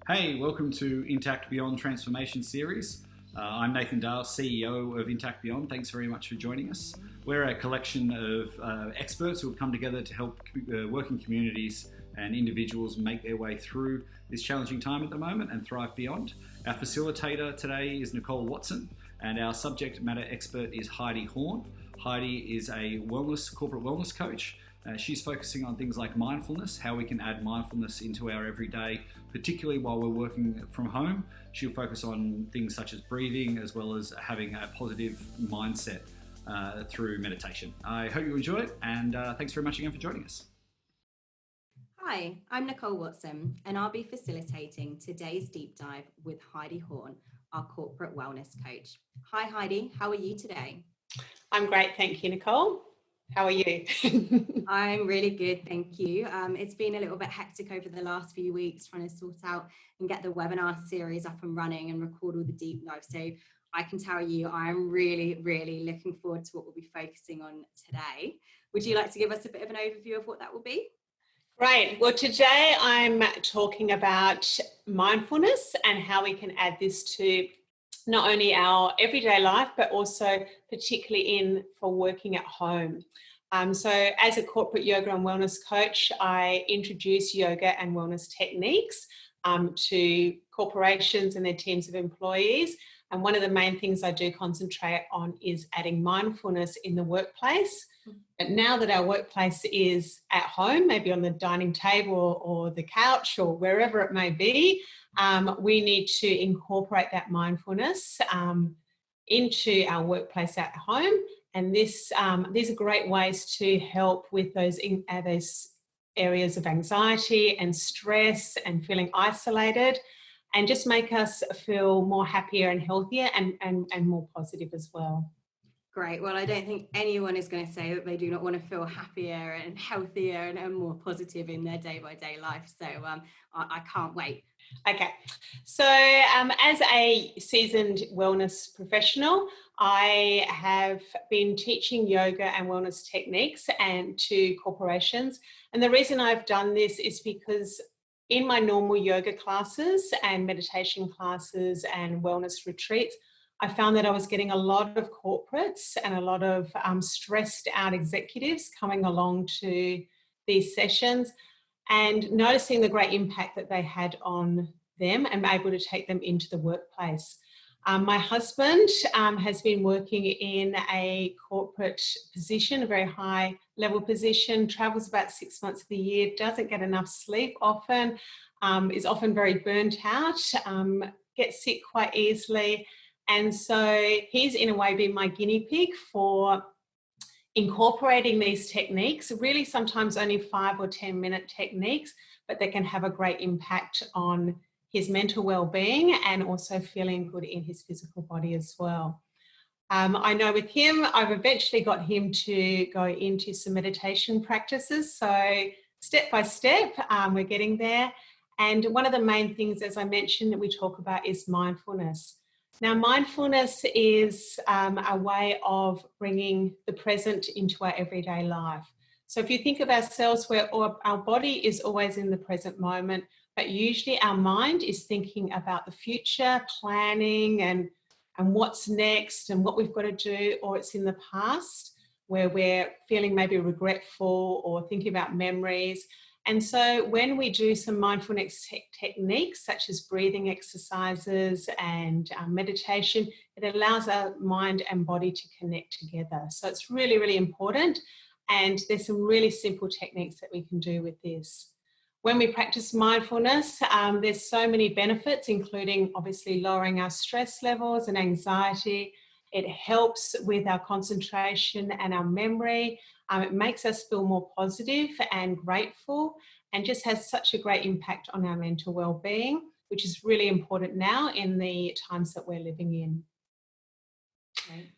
Hey, welcome to Intact Beyond Transformation Series. I'm Nathan Dale, CEO of Intact Beyond. Thanks very much for joining us. We're a collection of experts who have come together to help working communities and individuals make their way through this challenging time at the moment and thrive beyond. Our facilitator today is Nicole Watson, and our subject matter expert is Heidi Horne. Heidi is a corporate wellness coach. She's focusing on things like mindfulness, how we can add mindfulness into our everyday, particularly while we're working from home. She'll focus on things such as breathing, as well as having a positive mindset through meditation. I hope you enjoy it, and thanks very much again for joining us. Hi, I'm Nicole Watson, and I'll be facilitating today's deep dive with Heidi Horne, our corporate wellness coach. Hi Heidi, how are you today? I'm great, thank you, Nicole. How are you? I'm really good, thank you. It's been a little bit hectic over the last few weeks trying to sort out and get the webinar series up and running and record all the deep dives. So I can tell you I'm really looking forward to what we'll be focusing on today. Would you like to give us a bit of an overview of what that will be? Great. Well, today I'm talking about mindfulness and how we can add this to not only our everyday life, but also particularly for working at home. So as a corporate yoga and wellness coach, I introduce yoga and wellness techniques to corporations and their teams of employees. And one of the main things I do concentrate on is adding mindfulness in the workplace. But now that our workplace is at home, maybe on the dining table or the couch or wherever it may be, we need to incorporate that mindfulness into our workplace at home. And these are great ways to help with those areas of anxiety and stress and feeling isolated, and just make us feel more happier and healthier and more positive as well. Great. Well, I don't think anyone is going to say that they do not want to feel happier and healthier and more positive in their day-by-day life. So I can't wait. Okay. So as a seasoned wellness professional, I have been teaching yoga and wellness techniques to corporations. And the reason I've done this is because in my normal yoga classes and meditation classes and wellness retreats, I found that I was getting a lot of corporates and a lot of stressed out executives coming along to these sessions and noticing the great impact that they had on them and able to take them into the workplace. My husband has been working in a corporate position, a very high level position, travels about 6 months of the year, doesn't get enough sleep often, is often very burnt out, gets sick quite easily. And so he's in a way been my guinea pig for incorporating these techniques, really sometimes only 5 or 10 minute techniques, but they can have a great impact on his mental well-being and also feeling good in his physical body as well. I know with him, I've eventually got him to go into some meditation practices. So step by step, we're getting there. And one of the main things, as I mentioned, that we talk about is mindfulness. Now, mindfulness is a way of bringing the present into our everyday life. So if you think of ourselves where our body is always in the present moment, but usually our mind is thinking about the future, planning and what's next and what we've got to do, or it's in the past where we're feeling maybe regretful or thinking about memories. And so when we do some mindfulness techniques such as breathing exercises and meditation, it allows our mind and body to connect together. So it's really important. And there's some really simple techniques that we can do with this. When we practice mindfulness, there's so many benefits, including obviously lowering our stress levels and anxiety. It helps with our concentration and our memory. It makes us feel more positive and grateful, and just has such a great impact on our mental well-being, which is really important now in the times that we're living in. Okay.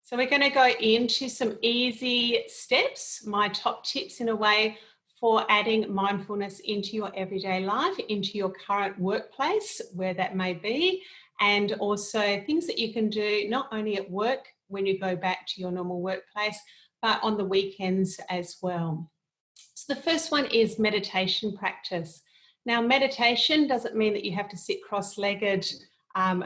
So we're going to go into some easy steps, my top tips in a way for adding mindfulness into your everyday life, into your current workplace, where that may be, and also things that you can do not only at work when you go back to your normal workplace, but on the weekends as well. So the first one is meditation practice. Now, meditation doesn't mean that you have to sit cross-legged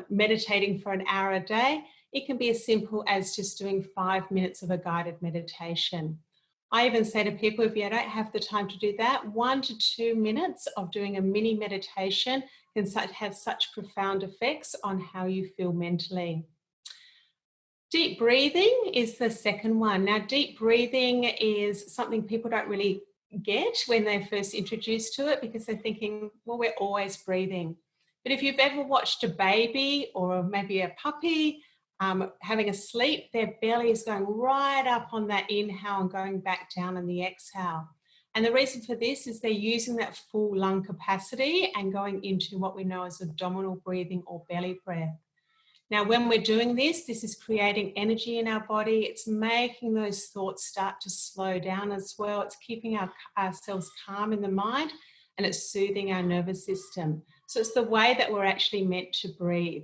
meditating for an hour a day. It can be as simple as just doing 5 minutes of a guided meditation. I even say to people, if you don't have the time to do that, 1 to 2 minutes of doing a mini meditation can have such profound effects on how you feel mentally. Deep breathing is the second one. Now, deep breathing is something people don't really get when they're first introduced to it, because they're thinking, well, we're always breathing. But if you've ever watched a baby or maybe a puppy having a sleep, their belly is going right up on that inhale and going back down on the exhale. And the reason for this is they're using that full lung capacity and going into what we know as abdominal breathing or belly breath. Now, when we're doing this, this is creating energy in our body. It's making those thoughts start to slow down as well. It's keeping ourselves calm in the mind, and it's soothing our nervous system. So it's the way that we're actually meant to breathe.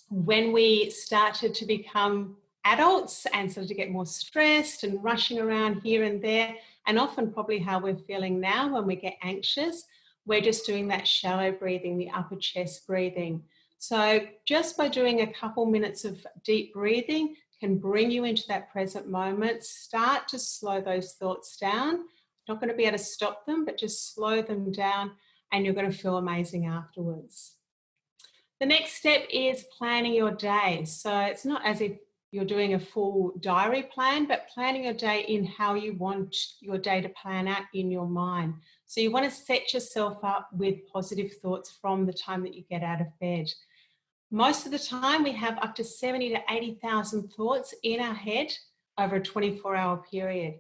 When we started to become adults and started to get more stressed and rushing around here and there, and often probably how we're feeling now when we get anxious, we're just doing that shallow breathing, the upper chest breathing. So just by doing a couple minutes of deep breathing can bring you into that present moment, start to slow those thoughts down. Not going to be able to stop them, but just slow them down, and you're going to feel amazing afterwards. The next step is planning your day. So it's not as if you're doing a full diary plan, but planning your day in how you want your day to plan out in your mind. So you want to set yourself up with positive thoughts from the time that you get out of bed. Most of the time we have up to 70 to 80,000 thoughts in our head over a 24-hour period.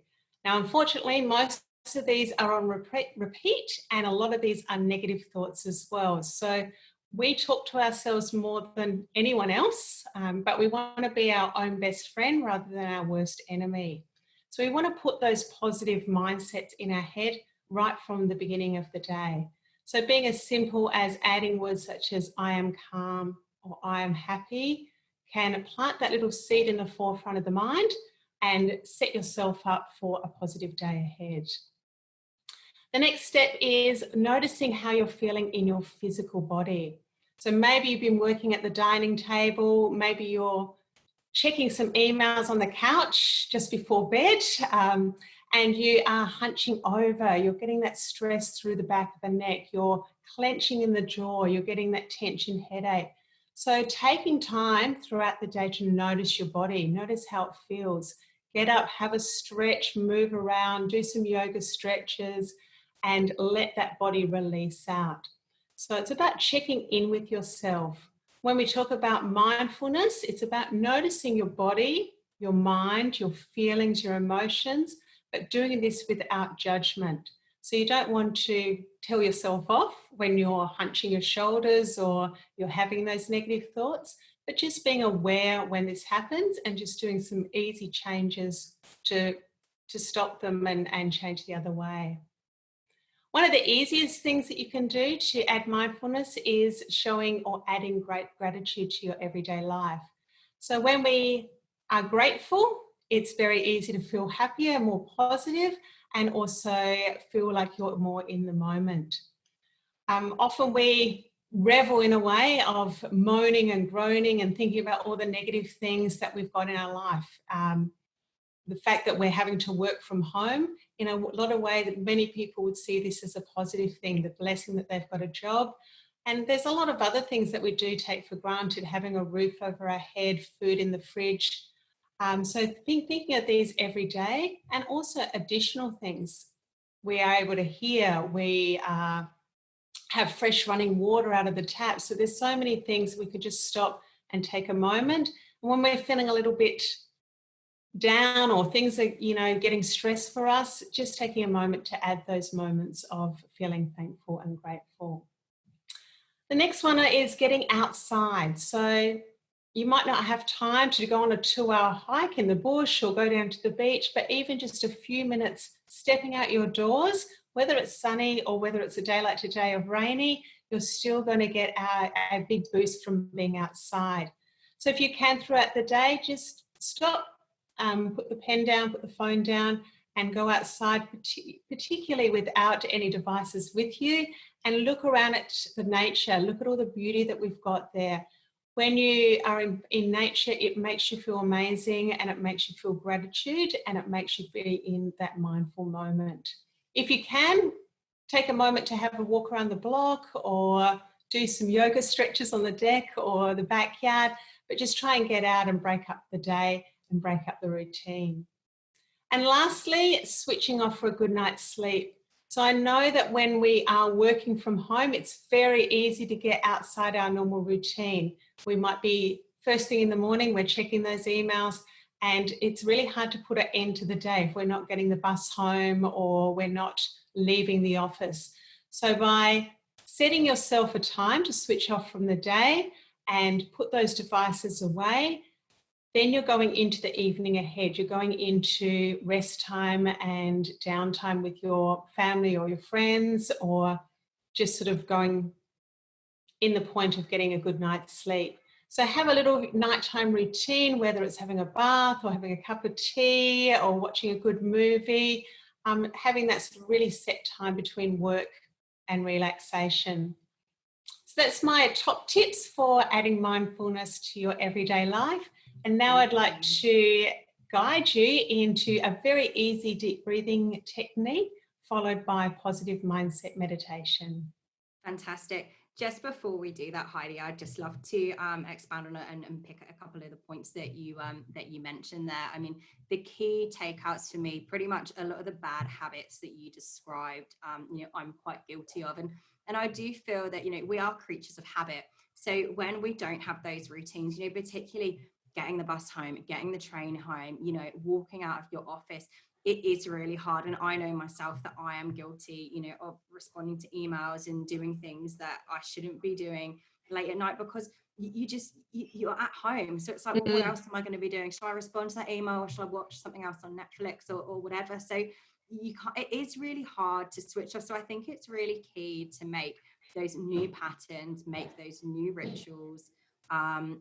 Now, unfortunately, most of these are on repeat, and a lot of these are negative thoughts as well. So we talk to ourselves more than anyone else, but we want to be our own best friend rather than our worst enemy. So we want to put those positive mindsets in our head right from the beginning of the day. So being as simple as adding words such as I am calm or I am happy can plant that little seed in the forefront of the mind and set yourself up for a positive day ahead. The next step is noticing how you're feeling in your physical body. So maybe you've been working at the dining table, maybe you're checking some emails on the couch just before bed, and you are hunching over, you're getting that stress through the back of the neck, you're clenching in the jaw, you're getting that tension headache. So taking time throughout the day to notice your body, notice how it feels. Get up, have a stretch, move around, do some yoga stretches, and let that body release out. So it's about checking in with yourself. When we talk about mindfulness, it's about noticing your body, your mind, your feelings, your emotions, but doing this without judgment. So you don't want to tell yourself off when you're hunching your shoulders or you're having those negative thoughts, but just being aware when this happens and just doing some easy changes to stop them and change the other way. One of the easiest things that you can do to add mindfulness is showing or adding great gratitude to your everyday life. So when we are grateful, it's very easy to feel happier, more positive, and also feel like you're more in the moment. Often we revel in a way of moaning and groaning and thinking about all the negative things that we've got in our life. The fact that we're having to work from home, in a lot of ways, that many people would see this as a positive thing, the blessing that they've got a job. And there's a lot of other things that we do take for granted, having a roof over our head, food in the fridge. So thinking of these every day, and also additional things. We are able to hear, we have fresh running water out of the tap. So there's so many things we could just stop and take a moment. And when we're feeling a little bit down or things are, getting stressed for us, just taking a moment to add those moments of feeling thankful and grateful. The next one is getting outside. So you might not have time to go on a 2-hour hike in the bush or go down to the beach, but even just a few minutes stepping out your doors, whether it's sunny or whether it's a day like today of rainy, you're still going to get a big boost from being outside. So if you can throughout the day, just stop, put the pen down, put the phone down, and go outside, particularly without any devices with you, and look around at the nature, look at all the beauty that we've got there. When you are in nature, it makes you feel amazing, and it makes you feel gratitude, and it makes you be in that mindful moment. If you can, take a moment to have a walk around the block or do some yoga stretches on the deck or the backyard, but just try and get out and break up the day and break up the routine. And lastly, switching off for a good night's sleep. So I know that when we are working from home, it's very easy to get outside our normal routine. We might be first thing in the morning, we're checking those emails, and it's really hard to put an end to the day if we're not getting the bus home or we're not leaving the office. So by setting yourself a time to switch off from the day and put those devices away, then you're going into the evening ahead. You're going into rest time and downtime with your family or your friends, or just sort of going in the point of getting a good night's sleep. So have a little nighttime routine, whether it's having a bath or having a cup of tea or watching a good movie, having that sort of really set time between work and relaxation. So that's my top tips for adding mindfulness to your everyday life. And now I'd like to guide you into a very easy deep breathing technique, followed by positive mindset meditation. Fantastic. Just before we do that, Heidi, I'd just love to expand on it and pick a couple of the points that you mentioned there. I mean, the key takeouts for me, pretty much a lot of the bad habits that you described, I'm quite guilty of, and I do feel that we are creatures of habit. So when we don't have those routines, particularly getting the bus home, getting the train home, walking out of your office, it is really hard. And I know myself that I am guilty, of responding to emails and doing things that I shouldn't be doing late at night, because you're at home. So it's like, well, what else am I going to be doing? Shall I respond to that email, or shall I watch something else on Netflix or whatever? So it is really hard to switch off. So I think it's really key to make those new patterns, make those new rituals, and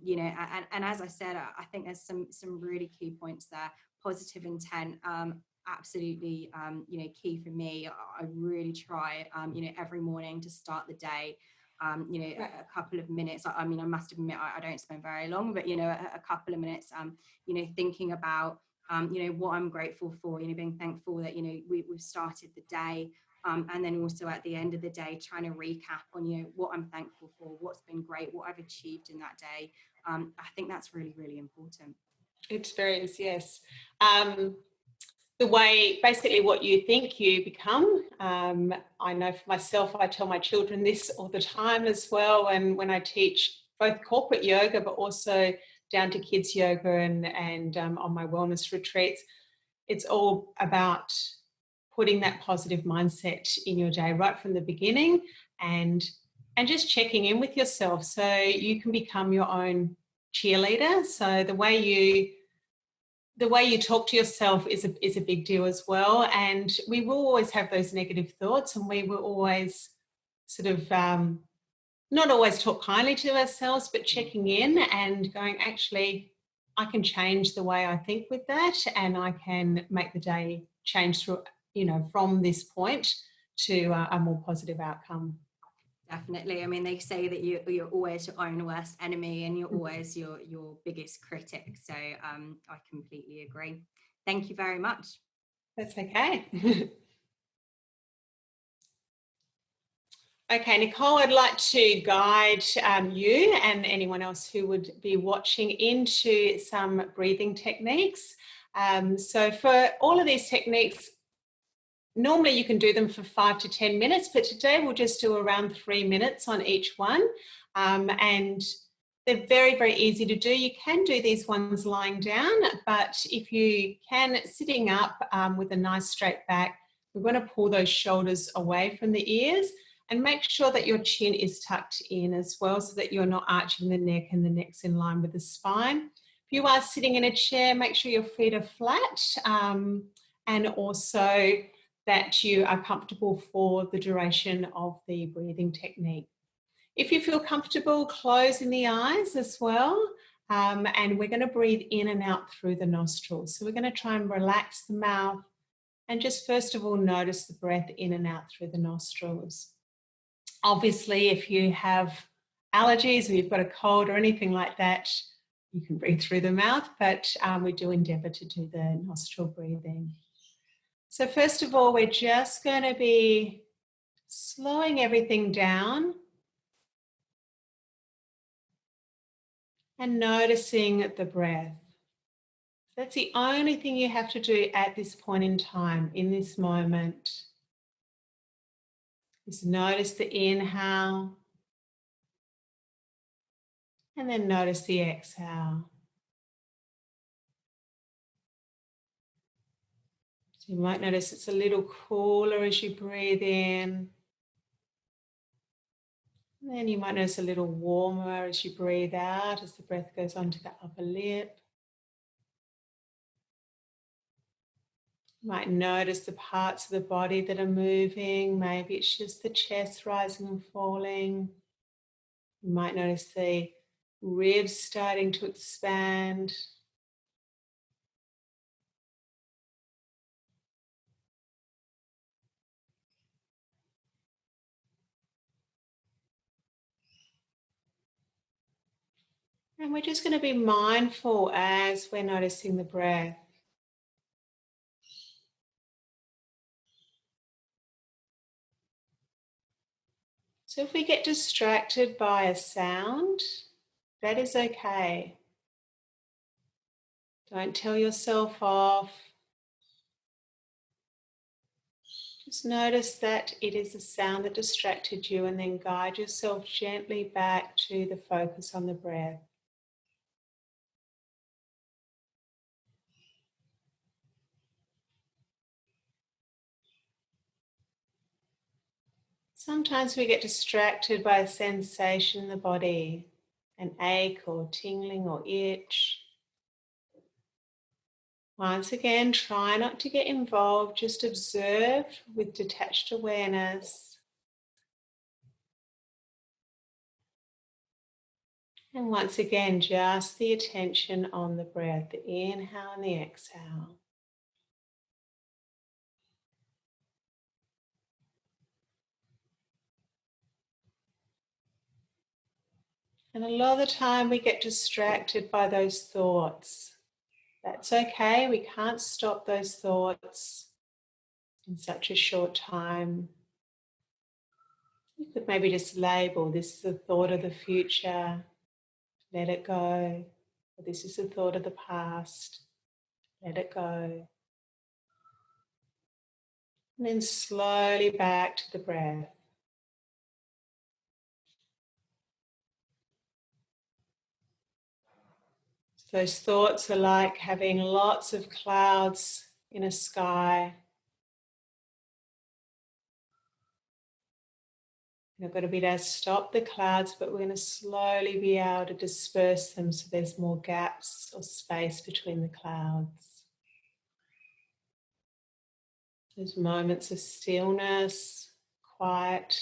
as I said, I think there's some really key points there. Positive intent, absolutely, key for me. I really try, every morning to start the day, a couple of minutes. I mean, I must admit, I don't spend very long, but, a couple of minutes, thinking about, what I'm grateful for, being thankful that, we've started the day. And then also at the end of the day, trying to recap on, what I'm thankful for, what's been great, what I've achieved in that day. I think that's really, really important. It very is, yes. The way, basically what you think, you become. I know for myself, I tell my children this all the time as well. And when I teach both corporate yoga, but also down to kids yoga and on my wellness retreats, it's all about putting that positive mindset in your day right from the beginning, and just checking in with yourself so you can become your own cheerleader. So the way you talk to yourself is a big deal as well. And we will always have those negative thoughts, and we will always sort of not always talk kindly to ourselves, but checking in and going, actually, I can change the way I think with that, and I can make the day change through, from this point to a more positive outcome. Definitely. I mean, they say that you're always your own worst enemy, and you're always your biggest critic. So I completely agree. Thank you very much. That's okay. Okay, Nicole, I'd like to guide you and anyone else who would be watching into some breathing techniques. So for all of these techniques, normally you can do them for 5 to 10 minutes, but today we'll just do around 3 minutes on each one. And they're very, very easy to do. You can do these ones lying down, but if you can, sitting up with a nice straight back, we're going to pull those shoulders away from the ears and make sure that your chin is tucked in as well, so that you're not arching the neck and the neck's in line with the spine. If you are sitting in a chair, make sure your feet are flat, and also that you are comfortable for the duration of the breathing technique. If you feel comfortable, closing the eyes as well, and we're going to breathe in and out through the nostrils. So we're going to try and relax the mouth, And just first of all, notice the breath in and out through the nostrils. Obviously, if you have allergies or you've got a cold or anything like that, you can breathe through the mouth, but we do endeavour to do the nostril breathing. So first of all, we're just going to be slowing everything down and noticing the breath. That's the only thing you have to do at this point in time, in this moment, is notice the inhale and then notice the exhale. So you might notice it's a little cooler as you breathe in. And then you might notice a little warmer as you breathe out, as the breath goes onto the upper lip. You might notice the parts of the body that are moving. Maybe it's just the chest rising and falling. You might notice the ribs starting to expand. And we're just going to be mindful as we're noticing the breath. So if we get distracted by a sound, that is okay. Don't tell yourself off. Just notice that it is a sound that distracted you, and then guide yourself gently back to the focus on the breath. Sometimes we get distracted by a sensation in the body, an ache or tingling or itch. Once again, try not to get involved, just observe with detached awareness. And once again, just the attention on the breath, the inhale and the exhale. And a lot of the time we get distracted by those thoughts. That's okay, we can't stop those thoughts in such a short time. You could maybe just label, this is a thought of the future, let it go. Or this is a thought of the past, let it go. And then slowly back to the breath. So those thoughts are like having lots of clouds in a sky. We're going to be able to stop the clouds, but we're going to slowly be able to disperse them so there's more gaps or space between the clouds. Those moments of stillness, quiet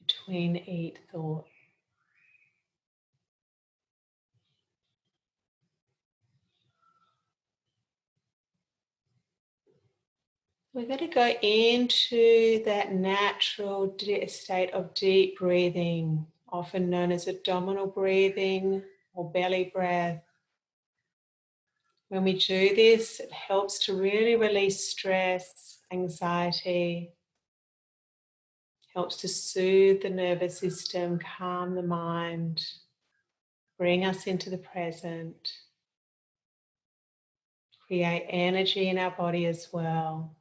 between each thought. We're going to go into that natural state of deep breathing, often known as abdominal breathing or belly breath. When we do this, it helps to really release stress, anxiety, helps to soothe the nervous system, calm the mind, bring us into the present, create energy in our body as well.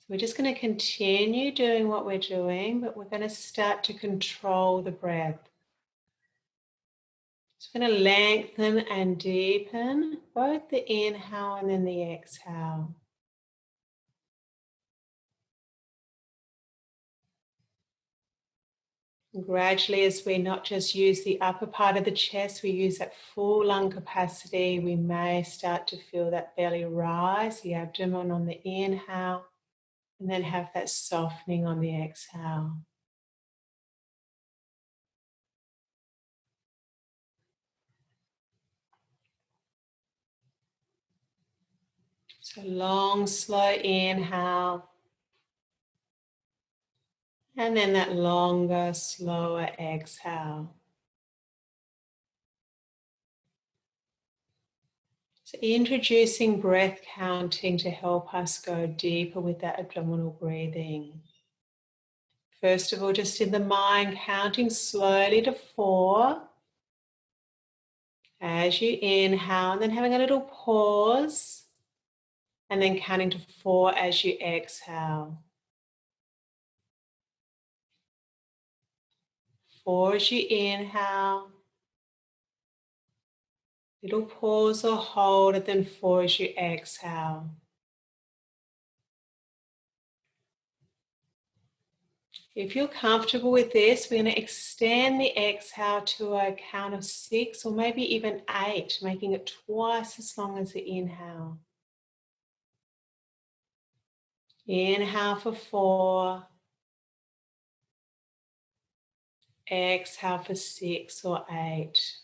We're just going to continue doing what we're doing, but we're going to start to control the breath. So we're going to lengthen and deepen both the inhale and then the exhale. And gradually, as we not just use the upper part of the chest, we use that full lung capacity, we may start to feel that belly rise, the abdomen on the inhale, and then have that softening on the exhale. So long, slow inhale. And then that longer, slower exhale. So introducing breath counting to help us go deeper with that abdominal breathing. First of all, just in the mind, counting slowly to 4 as you inhale, and then having a little pause, and then counting to 4 as you exhale. 4 as you inhale, little pause or hold, and then 4 as you exhale. If you're comfortable with this, we're going to extend the exhale to a count of 6 or maybe even 8, making it twice as long as the inhale. Inhale for 4. Exhale for 6 or 8.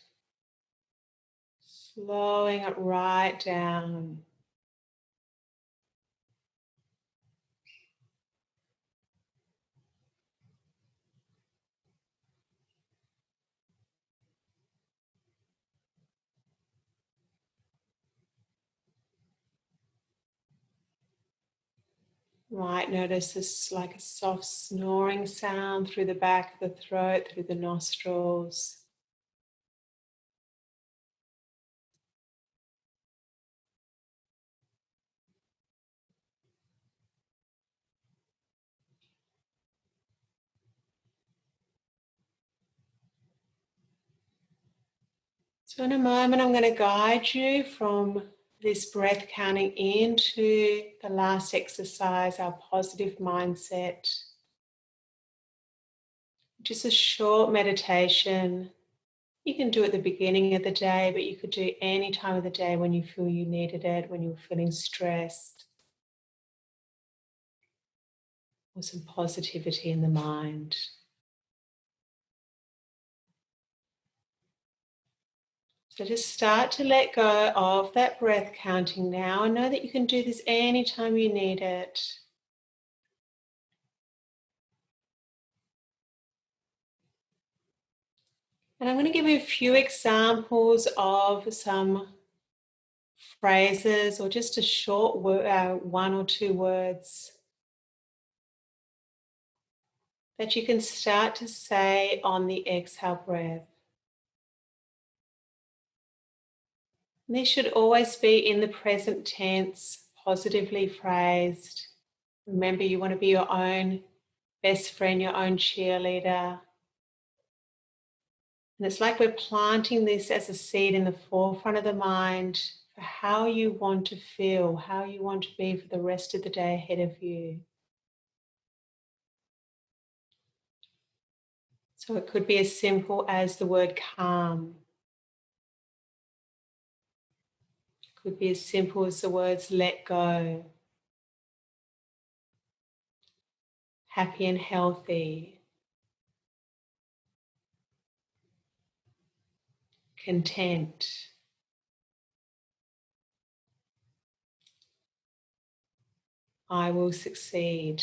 Slowing it right down. Might notice this like a soft snoring sound through the back of the throat, through the nostrils. So in a moment, I'm going to guide you from this breath counting into the last exercise, our positive mindset. Just a short meditation. You can do it at the beginning of the day, but you could do any time of the day when you feel you needed it, when you're feeling stressed, or some positivity in the mind. So just start to let go of that breath counting now, and know that you can do this anytime you need it. And I'm going to give you a few examples of some phrases or just a short word, 1 or 2 words that you can start to say on the exhale breath. And these should always be in the present tense, positively phrased. Remember, you want to be your own best friend, your own cheerleader. And it's like we're planting this as a seed in the forefront of the mind for how you want to feel, how you want to be for the rest of the day ahead of you. So it could be as simple as the word calm. It could be as simple as the words let go, happy and healthy, content, I will succeed.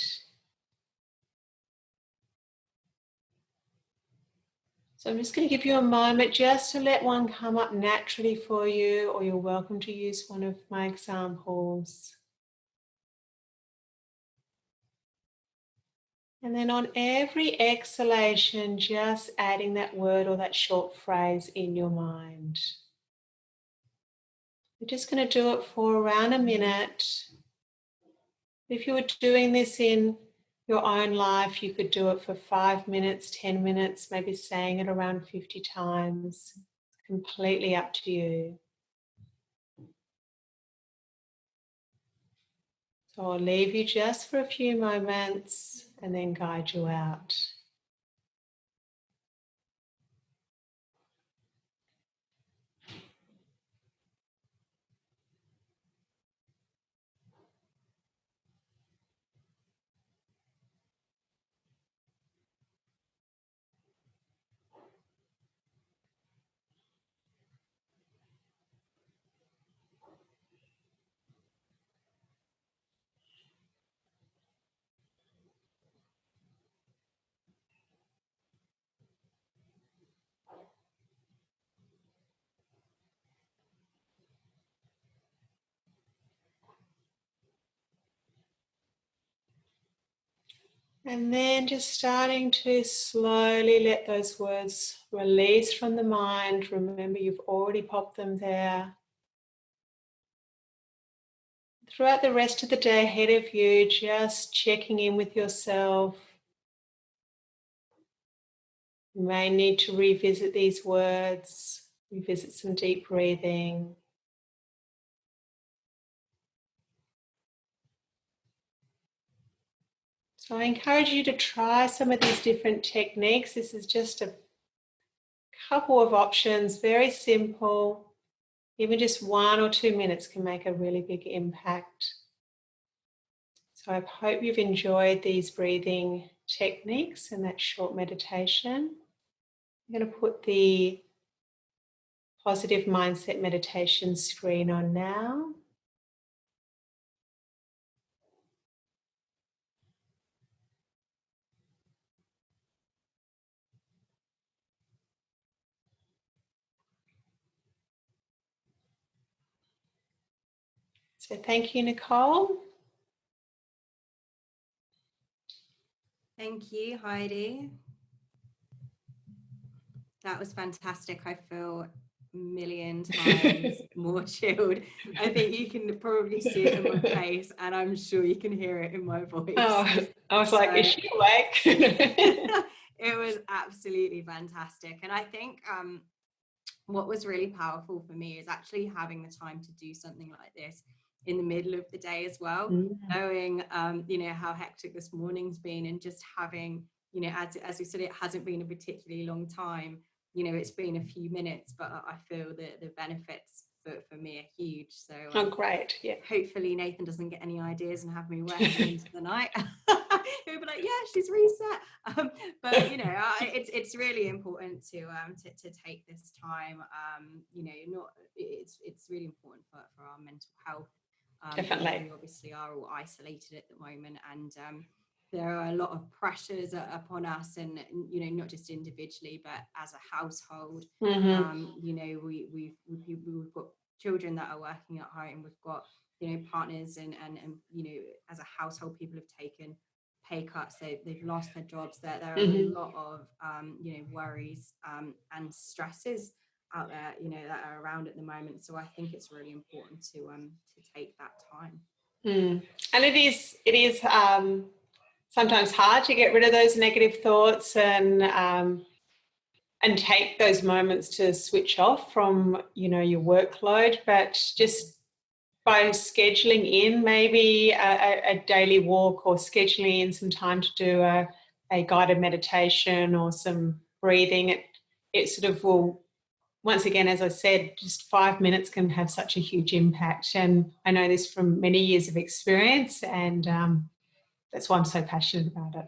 So I'm just going to give you a moment just to let one come up naturally for you, or you're welcome to use one of my examples. And then on every exhalation, just adding that word or that short phrase in your mind. We're just going to do it for around a minute. If you were doing this in your own life, you could do it for 5 minutes, 10 minutes, maybe saying it around 50 times. Completely up to you. So I'll leave you just for a few moments and then guide you out. And then just starting to slowly let those words release from the mind. Remember, you've already popped them there. Throughout the rest of the day ahead of you, just checking in with yourself. You may need to revisit these words, revisit some deep breathing. So I encourage you to try some of these different techniques. This is just a couple of options, very simple. Even just 1 or 2 minutes can make a really big impact. So I hope you've enjoyed these breathing techniques and that short meditation. I'm going to put the positive mindset meditation screen on now. So thank you, Nicole. Thank you, Heidi. That was fantastic. I feel a million times more chilled. I think you can probably see it in my face, and I'm sure you can hear it in my voice. Oh, I was like, is she awake? It was absolutely fantastic. And I think what was really powerful for me is actually having the time to do something like this in the middle of the day as well, knowing how hectic this morning's been, and just having, as we said, it hasn't been a particularly long time, it's been a few minutes, but I feel that the benefits for me are huge. So oh, great. Yeah. Hopefully Nathan doesn't get any ideas and have me working into the night. He'll be like, yeah, she's reset. But it's really important to take this time. It's really important for our mental health. Definitely. We obviously are all isolated at the moment, and there are a lot of pressures upon us, and not just individually but as a household. We've got children that are working at home, we've got partners, and as a household, people have taken pay cuts, they've lost their jobs. There are a lot of worries and stresses out there that are around at the moment. So I think it's really important to take that time. And it is sometimes hard to get rid of those negative thoughts and take those moments to switch off from your workload, but just by scheduling in maybe a daily walk, or scheduling in some time to do a guided meditation or some breathing, it sort of will, once again, as I said, just 5 minutes can have such a huge impact. And I know this from many years of experience, and that's why I'm so passionate about it.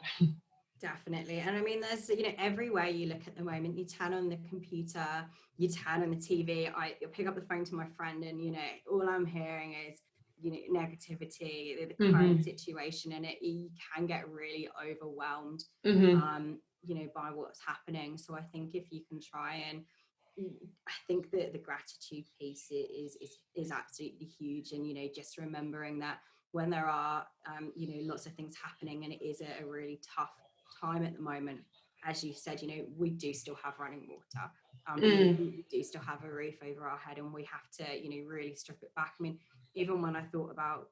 Definitely. And I mean, there's, everywhere you look at the moment, you turn on the computer, you turn on the TV, I pick up the phone to my friend, and, all I'm hearing is, negativity, the current situation, and you can get really overwhelmed, by what's happening. So I think if you can try, and I think that the gratitude piece is absolutely huge. And, just remembering that when there are, lots of things happening, and it is a really tough time at the moment, as you said, we do still have running water, we do still have a roof over our head, and we have to really strip it back. I mean, even when I thought about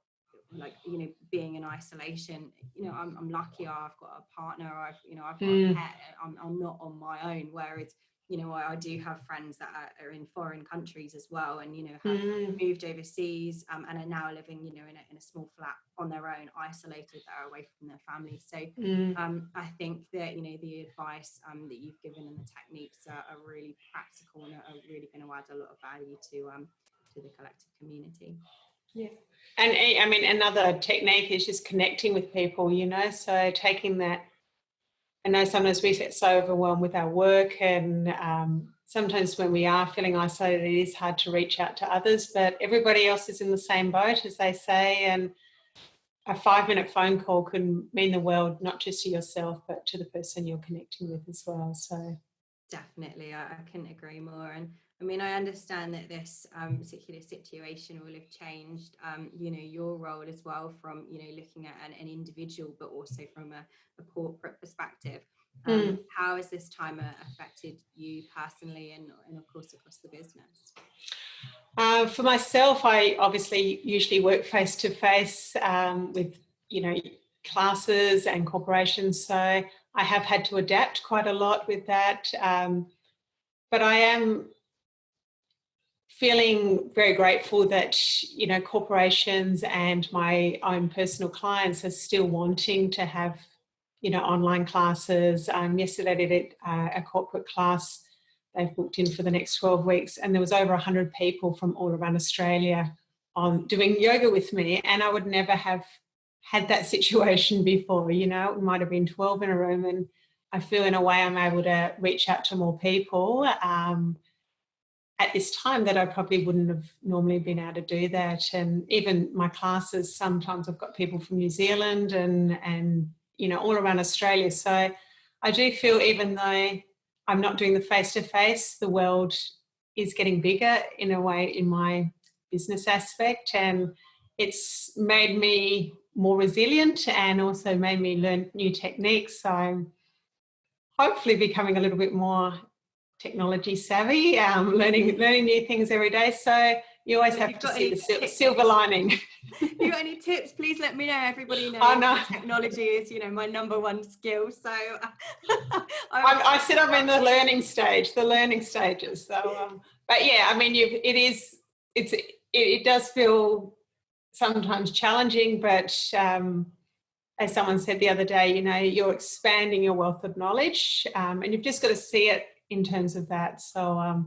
being in isolation, I'm lucky, I've got a partner, I've got a pet, I'm not on my own, whereas I do have friends that are in foreign countries as well, and have moved overseas, and are now living in a small flat on their own, isolated, that are away from their families. So I think that the advice that you've given, and the techniques are really practical, and are really going to add a lot of value to the collective community. Yeah. And I mean, another technique is just connecting with people, so taking that. I know sometimes we get so overwhelmed with our work, and sometimes when we are feeling isolated, it is hard to reach out to others, but everybody else is in the same boat, as they say, and a 5-minute phone call can mean the world, not just to yourself, but to the person you're connecting with as well. So definitely, I couldn't agree more. And I mean, I understand that this particular situation will have changed, you know, your role as well from, you know, looking at an individual, but also from a corporate perspective. How has this time affected you personally and of course across the business? For myself, I obviously usually work face to face with, you know, classes and corporations. So I have had to adapt quite a lot with that. But I am feeling very grateful that, you know, corporations and my own personal clients are still wanting to have, you know, online classes. Yesterday I did a corporate class. They've booked in for the next 12 weeks, and there was over 100 people from all around Australia on doing yoga with me, and I would never have had that situation before. You know, it might have been 12 in a room, and I feel in a way I'm able to reach out to more people at this time that I probably wouldn't have normally been able to do that. And even my classes, sometimes I've got people from New Zealand and you know, all around Australia. So I do feel, even though I'm not doing the face-to-face, the world is getting bigger in a way in my business aspect, and it's made me more resilient and also made me learn new techniques. So I'm hopefully becoming a little bit more technology savvy, learning new things every day. So you always have to see the silver lining. If you got any tips, please let me know. Everybody knows that technology is, you know, my number one skill. So I said I'm in the learning stages. So, but yeah, I mean, it does feel sometimes challenging, but as someone said the other day, you know, you're expanding your wealth of knowledge, and you've just got to see it in terms of that. So,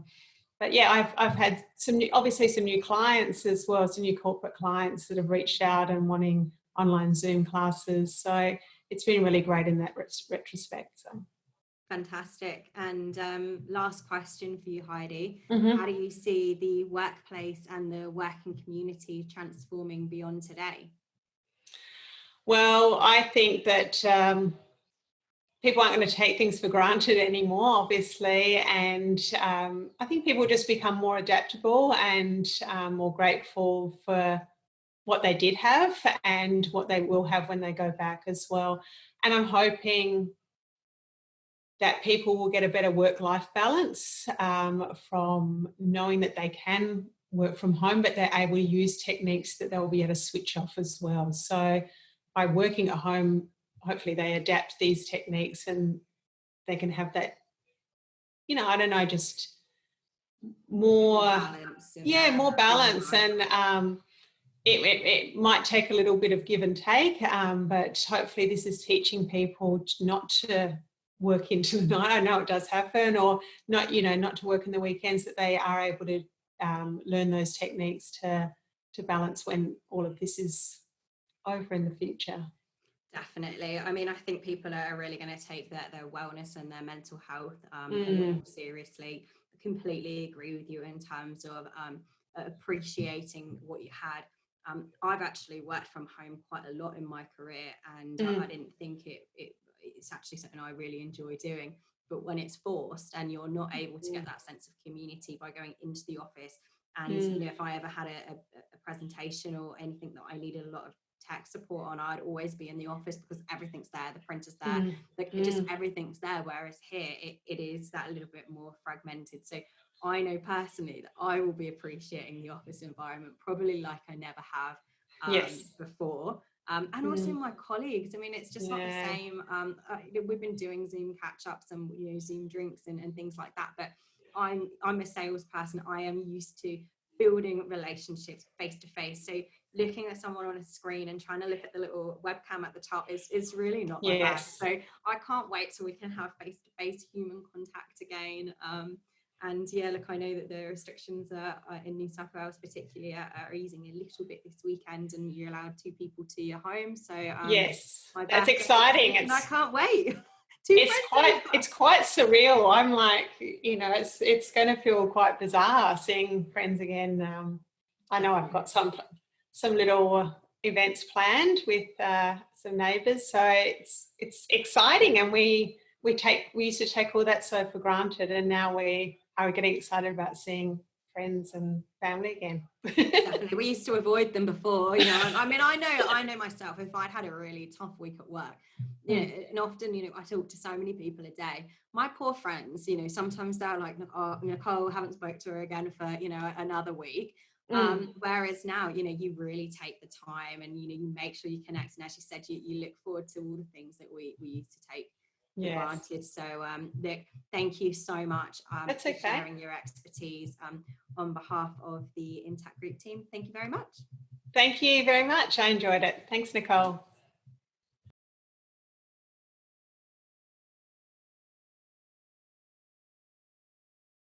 but yeah, I've had some new clients as well, some new corporate clients that have reached out and wanting online Zoom classes. So it's been really great in that retrospect. So. Fantastic. And last question for you, Heidi. How do you see the workplace and the working community transforming beyond today? Well, I think that people aren't going to take things for granted anymore, obviously, and I think people just become more adaptable and more grateful for what they did have and what they will have when they go back as well. And I'm hoping that people will get a better work-life balance from knowing that they can work from home, but they're able to use techniques that they'll be able to switch off as well. So by working at home, hopefully they adapt these techniques and they can have that, you know, I don't know, just more balance. More balance. And it might take a little bit of give and take, but hopefully this is teaching people not to work into the night. I know it does happen, or not, you know, not to work in the weekends, that they are able to learn those techniques to balance when all of this is over in the future. Definitely. I mean, I think people are really going to take their wellness and their mental health a lot more seriously. I completely agree with you in terms of appreciating what you had. I've actually worked from home quite a lot in my career, and I didn't think it's actually something I really enjoy doing. But when it's forced and you're not able to get that sense of community by going into the office, and you know, if I ever had a presentation or anything that I needed a lot of tech support on, I'd always be in the office because everything's there, the printer's there, just everything's there. Whereas here it is that little bit more fragmented. So I know personally that I will be appreciating the office environment probably like I never have before. And also my colleagues. I mean, it's just not the same. We've been doing Zoom catch-ups and, you know, Zoom drinks and things like that. But I'm a salesperson. I am used to building relationships face to face. So looking at someone on a screen and trying to look at the little webcam at the top is really not my bag. So I can't wait till we can have face to face human contact again. And yeah, look, I know that the restrictions in New South Wales particularly are easing a little bit this weekend, and you're allowed 2 people to your home. So that's exciting. And I can't wait. It's quite surreal. I'm like, you know, it's going to feel quite bizarre seeing friends again. I know I've got some little events planned with some neighbours, so it's exciting, and we used to take all that so for granted, and now we are getting excited about seeing friends and family again. Definitely. We used to avoid them before, you know. I mean, I know myself, if I'd had a really tough week at work, you know, and often, you know, I talk to so many people a day. My poor friends, you know, sometimes they're like, oh, Nicole, haven't spoke to her again for, you know, another week. Whereas now, you know, you really take the time and, you know, you make sure you connect. And as you said, you look forward to all the things that we used to take for granted. So, Nick, thank you so much for sharing your expertise on behalf of the Intact Group team. Thank you very much. Thank you very much. I enjoyed it. Thanks, Nicole.